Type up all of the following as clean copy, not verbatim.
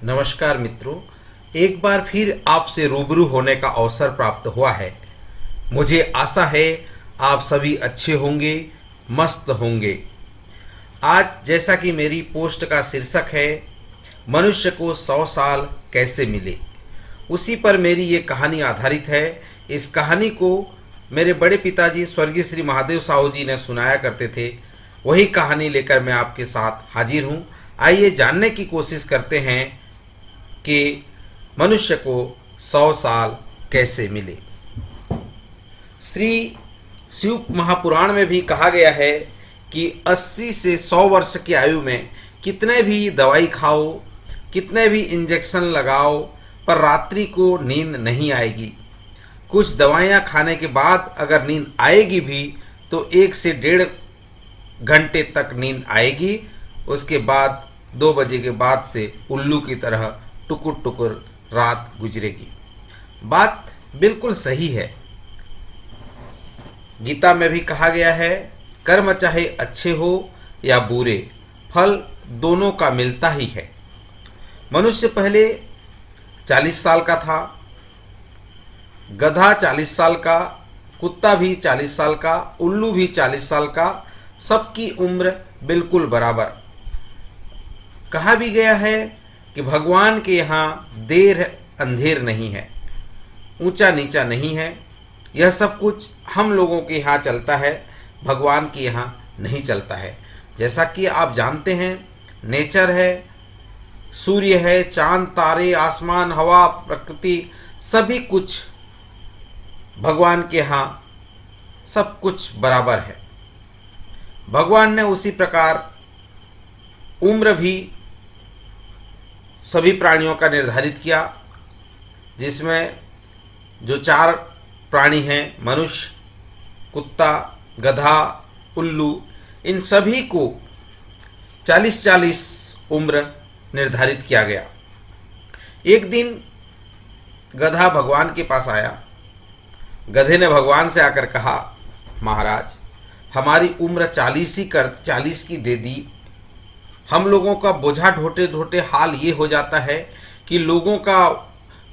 नमस्कार मित्रों, एक बार फिर आपसे रूबरू होने का अवसर प्राप्त हुआ है। मुझे आशा है आप सभी अच्छे होंगे, मस्त होंगे। आज जैसा कि मेरी पोस्ट का शीर्षक है, मनुष्य को 100 साल कैसे मिले, उसी पर मेरी ये कहानी आधारित है। इस कहानी को मेरे बड़े पिताजी स्वर्गीय श्री महादेव साहू जी ने सुनाया करते थे। वही कहानी लेकर मैं आपके साथ हाजिर हूँ। आइए जानने की कोशिश करते हैं कि मनुष्य को 100 साल कैसे मिले। श्री शिव महापुराण में भी कहा गया है कि 80 से 100 वर्ष की आयु में कितने भी दवाई खाओ, कितने भी इंजेक्शन लगाओ, पर रात्रि को नींद नहीं आएगी। कुछ दवाइयाँ खाने के बाद अगर नींद आएगी भी तो 1 से 1.5 घंटे तक नींद आएगी। उसके बाद 2 बजे के बाद से उल्लू की तरह टुकुर टुकुर रात गुजरेगी। बात बिल्कुल सही है। गीता में भी कहा गया है, कर्म चाहे अच्छे हो या बुरे, फल दोनों का मिलता ही है। मनुष्य पहले 40 साल का था, गधा 40 साल का, कुत्ता भी 40 साल का, उल्लू भी 40 साल का, सबकी उम्र बिल्कुल बराबर। कहा भी गया है कि भगवान के यहाँ देर अंधेर नहीं है, ऊंचा नीचा नहीं है। यह सब कुछ हम लोगों के यहाँ चलता है, भगवान के यहाँ नहीं चलता है। जैसा कि आप जानते हैं, नेचर है, सूर्य है, चांद, तारे, आसमान, हवा, प्रकृति, सभी कुछ भगवान के यहाँ सब कुछ बराबर है। भगवान ने उसी प्रकार उम्र भी सभी प्राणियों का निर्धारित किया, जिसमें जो 4 प्राणी हैं, मनुष्य, कुत्ता, गधा, उल्लू, इन सभी को 40-40 उम्र निर्धारित किया गया। एक दिन गधा भगवान के पास आया। गधे ने भगवान से आकर कहा, महाराज, हमारी उम्र 40 की दे दी। हम लोगों का बोझा ढोते ढोते हाल ये हो जाता है कि लोगों का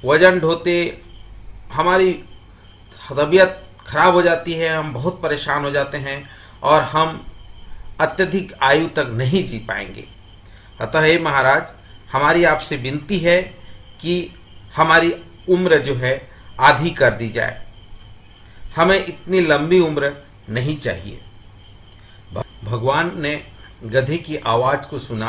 वजन ढोते हमारी तबीयत खराब हो जाती है, हम बहुत परेशान हो जाते हैं और हम अत्यधिक आयु तक नहीं जी पाएंगे। अतः हे महाराज, हमारी आपसे विनती है कि हमारी उम्र जो है आधी कर दी जाए, हमें इतनी लंबी उम्र नहीं चाहिए। भगवान ने गधे की आवाज़ को सुना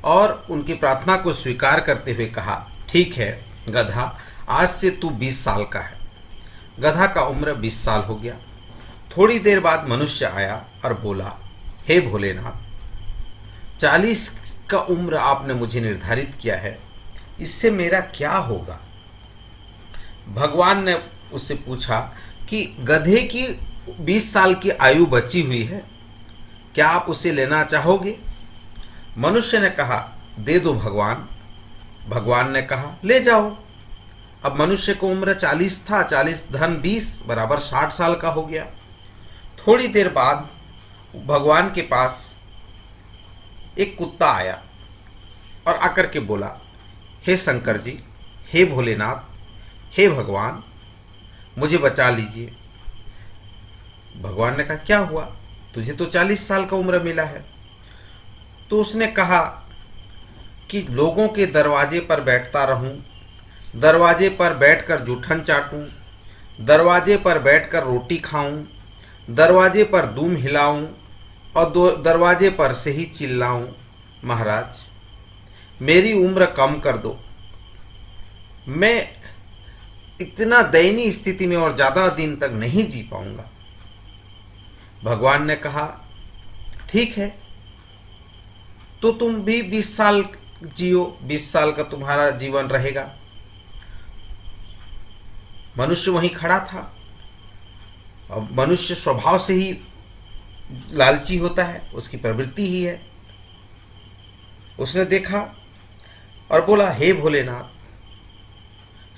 और उनकी प्रार्थना को स्वीकार करते हुए कहा, ठीक है गधा, आज से तू 20 साल का है। गधा का उम्र 20 साल हो गया। थोड़ी देर बाद मनुष्य आया और बोला, हे भोलेनाथ, 40 का उम्र आपने मुझे निर्धारित किया है, इससे मेरा क्या होगा? भगवान ने उससे पूछा कि गधे की 20 साल की आयु बची हुई है, क्या आप उसे लेना चाहोगे? मनुष्य ने कहा, दे दो भगवान। भगवान ने कहा, ले जाओ। अब मनुष्य को उम्र 40 था, 40 धन 20 बराबर 60 साल का हो गया। थोड़ी देर बाद भगवान के पास एक कुत्ता आया और आकर के बोला, हे शंकर जी, हे भोलेनाथ, हे भगवान, मुझे बचा लीजिए। भगवान ने कहा, क्या हुआ? तुझे तो 40 साल का उम्र मिला है। तो उसने कहा कि लोगों के दरवाजे पर बैठता रहूं, दरवाजे पर बैठकर जूठन चाटूं, दरवाजे पर बैठकर रोटी खाऊं, दरवाजे पर दूम हिलाऊं और दरवाजे पर से ही चिल्लाऊं, महाराज मेरी उम्र कम कर दो, मैं इतना दयनीय स्थिति में और ज़्यादा दिन तक नहीं जी पाऊंगा। भगवान ने कहा, ठीक है, तो तुम भी 20 साल जियो, 20 साल का तुम्हारा जीवन रहेगा। मनुष्य वहीं खड़ा था। अब मनुष्य स्वभाव से ही लालची होता है, उसकी प्रवृत्ति ही है। उसने देखा और बोला, हे भोलेनाथ,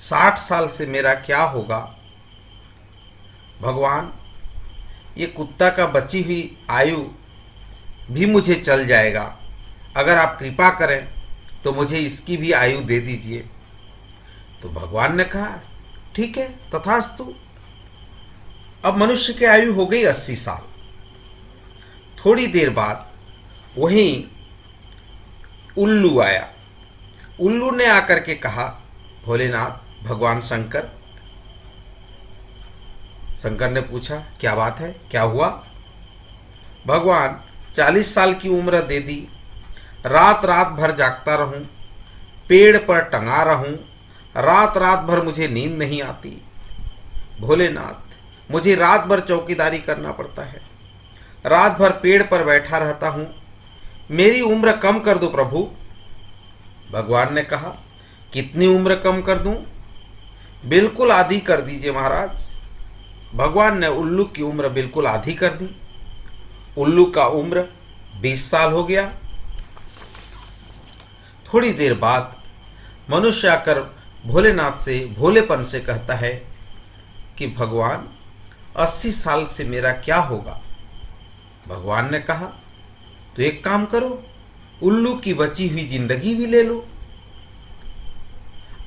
60 साल से मेरा क्या होगा? भगवान, ये कुत्ता का बची हुई आयु भी मुझे चल जाएगा, अगर आप कृपा करें तो मुझे इसकी भी आयु दे दीजिए। तो भगवान ने कहा ठीक है, तथास्तु। अब मनुष्य की आयु हो गई 80 साल। थोड़ी देर बाद वहीं उल्लू आया। उल्लू ने आकर के कहा, भोलेनाथ, भगवान शंकर। शंकर ने पूछा, क्या बात है, क्या हुआ? भगवान, 40 साल की उम्र दे दी, रात रात भर जागता रहूं, पेड़ पर टंगा रहूं, रात रात भर मुझे नींद नहीं आती। भोलेनाथ, मुझे रात भर चौकीदारी करना पड़ता है, रात भर पेड़ पर बैठा रहता हूं, मेरी उम्र कम कर दो प्रभु। भगवान ने कहा, कितनी उम्र कम कर दूं? बिल्कुल आधी कर दीजिए महाराज। भगवान ने उल्लू की उम्र बिल्कुल आधी कर दी। उल्लू का उम्र 20 साल हो गया। थोड़ी देर बाद मनुष्य आकर भोलेनाथ से भोलेपन से कहता है कि भगवान, 80 साल से मेरा क्या होगा? भगवान ने कहा, तो एक काम करो, उल्लू की बची हुई जिंदगी भी ले लो।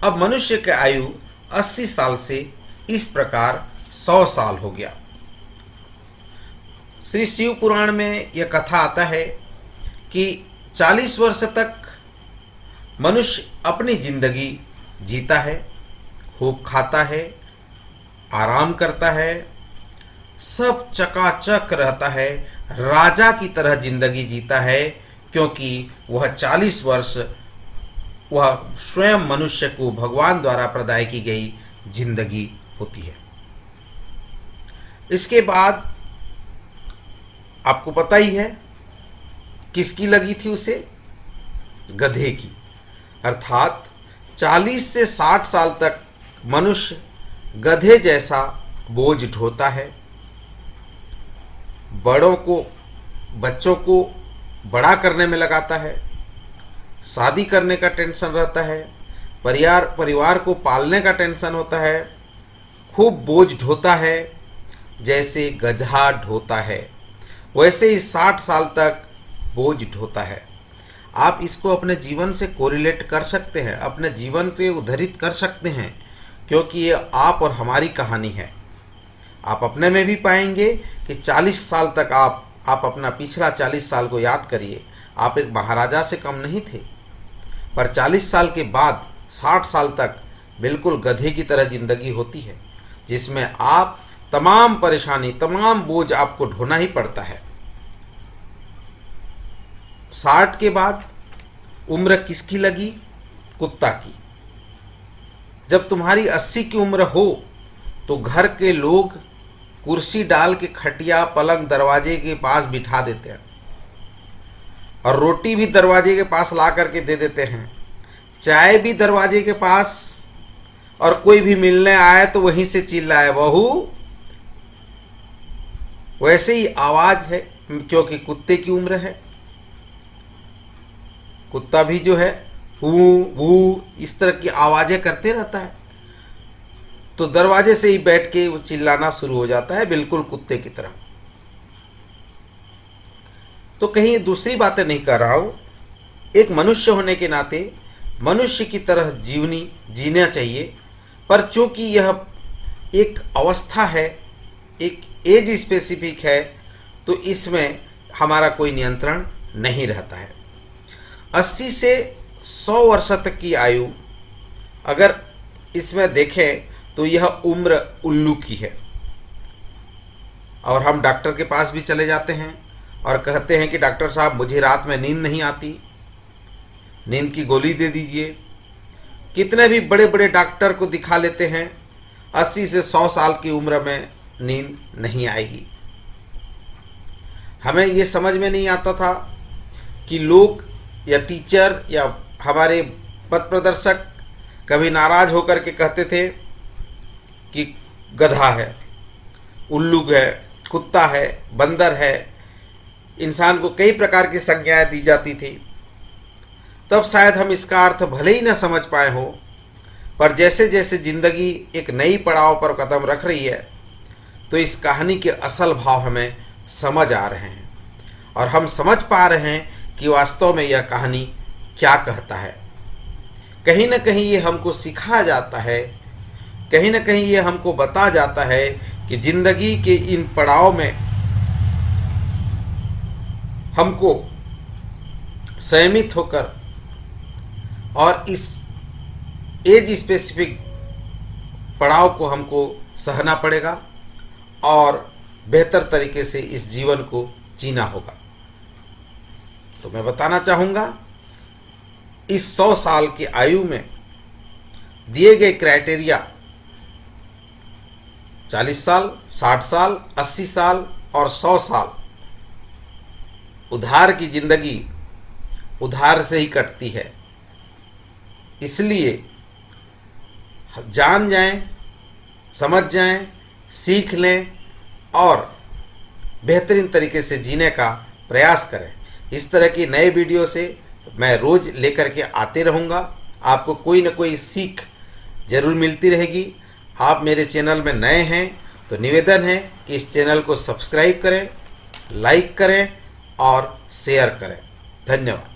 अब मनुष्य की आयु 80 साल से इस प्रकार 100 साल हो गया। श्री शिव पुराण में यह कथा आता है कि 40 वर्ष तक मनुष्य अपनी जिंदगी जीता है, खूब खाता है, आराम करता है, सब चकाचक रहता है, राजा की तरह जिंदगी जीता है, क्योंकि वह 40 वर्ष वह स्वयं मनुष्य को भगवान द्वारा प्रदान की गई जिंदगी होती है। इसके बाद आपको पता ही है किसकी लगी थी उसे? गधे की। अर्थात 40 से 60 साल तक मनुष्य गधे जैसा बोझ ढोता है, बच्चों को बड़ा करने में लगाता है, शादी करने का टेंशन रहता है, परिवार को पालने का टेंशन होता है, खूब बोझ ढोता है। जैसे गधा ढोता है वैसे ही 60 साल तक बोझ ढोता है। आप इसको अपने जीवन से कोरिलेट कर सकते हैं, अपने जीवन पे उद्धृत कर सकते हैं, क्योंकि ये आप और हमारी कहानी है। आप अपने में भी पाएंगे कि 40 साल तक आप अपना पिछला 40 साल को याद करिए, आप एक महाराजा से कम नहीं थे, पर 40 साल के बाद 60 साल तक बिल्कुल गधे की तरह जिंदगी होती है, जिसमें आप तमाम परेशानी, तमाम बोझ आपको ढोना ही पड़ता है। 60 के बाद उम्र किसकी लगी? कुत्ता की। जब तुम्हारी 80 की उम्र हो तो घर के लोग कुर्सी डाल के खटिया पलंग दरवाजे के पास बिठा देते हैं और रोटी भी दरवाजे के पास ला करके दे देते हैं, चाय भी दरवाजे के पास, और कोई भी मिलने आए तो वहीं से चिल्लाए, बहू। वैसे ही आवाज है, क्योंकि कुत्ते की उम्र है। कुत्ता भी जो है हू वू इस तरह की आवाजें करते रहता है, तो दरवाजे से ही बैठ के वो चिल्लाना शुरू हो जाता है, बिल्कुल कुत्ते की तरह। तो कहीं दूसरी बातें नहीं कर रहा हूं, एक मनुष्य होने के नाते मनुष्य की तरह जीना चाहिए, पर चूंकि यह एक अवस्था है, एक एज स्पेसिफिक है, तो इसमें हमारा कोई नियंत्रण नहीं रहता है। 80 से 100 वर्ष तक की आयु अगर इसमें देखें तो यह उम्र उल्लू की है। और हम डॉक्टर के पास भी चले जाते हैं और कहते हैं कि डॉक्टर साहब, मुझे रात में नींद नहीं आती, नींद की गोली दे दीजिए। कितने भी बड़े बड़े डॉक्टर को दिखा लेते हैं, 80 से 100 साल की उम्र में नींद नहीं आएगी। हमें ये समझ में नहीं आता था कि लोग या टीचर या हमारे पथ प्रदर्शक कभी नाराज होकर के कहते थे कि गधा है, उल्लू है, कुत्ता है, बंदर है। इंसान को कई प्रकार की संज्ञाएं दी जाती थी। तब शायद हम इसका अर्थ भले ही न समझ पाए हो, पर जैसे जैसे जिंदगी एक नई पड़ाव पर कदम रख रही है, तो इस कहानी के असल भाव हमें समझ आ रहे हैं और हम समझ पा रहे हैं कि वास्तव में यह कहानी क्या कहता है। कहीं ना कहीं ये हमको सिखाया जाता है, कहीं ना कहीं ये हमको बता जाता है कि ज़िंदगी के इन पड़ाव में हमको संयमित होकर और इस एज स्पेसिफिक पड़ाव को हमको सहना पड़ेगा और बेहतर तरीके से इस जीवन को जीना होगा। तो मैं बताना चाहूँगा, इस 100 साल की आयु में दिए गए क्राइटेरिया 40 साल, 60 साल, 80 साल और 100 साल उधार की जिंदगी उधार से ही कटती है। इसलिए जान जाएं, समझ जाएं, सीख लें और बेहतरीन तरीके से जीने का प्रयास करें। इस तरह की नए वीडियो से मैं रोज़ लेकर के आते रहूँगा। आपको कोई ना कोई सीख ज़रूर मिलती रहेगी। आप मेरे चैनल में नए हैं तो निवेदन है कि इस चैनल को सब्सक्राइब करें, लाइक करें और शेयर करें। धन्यवाद।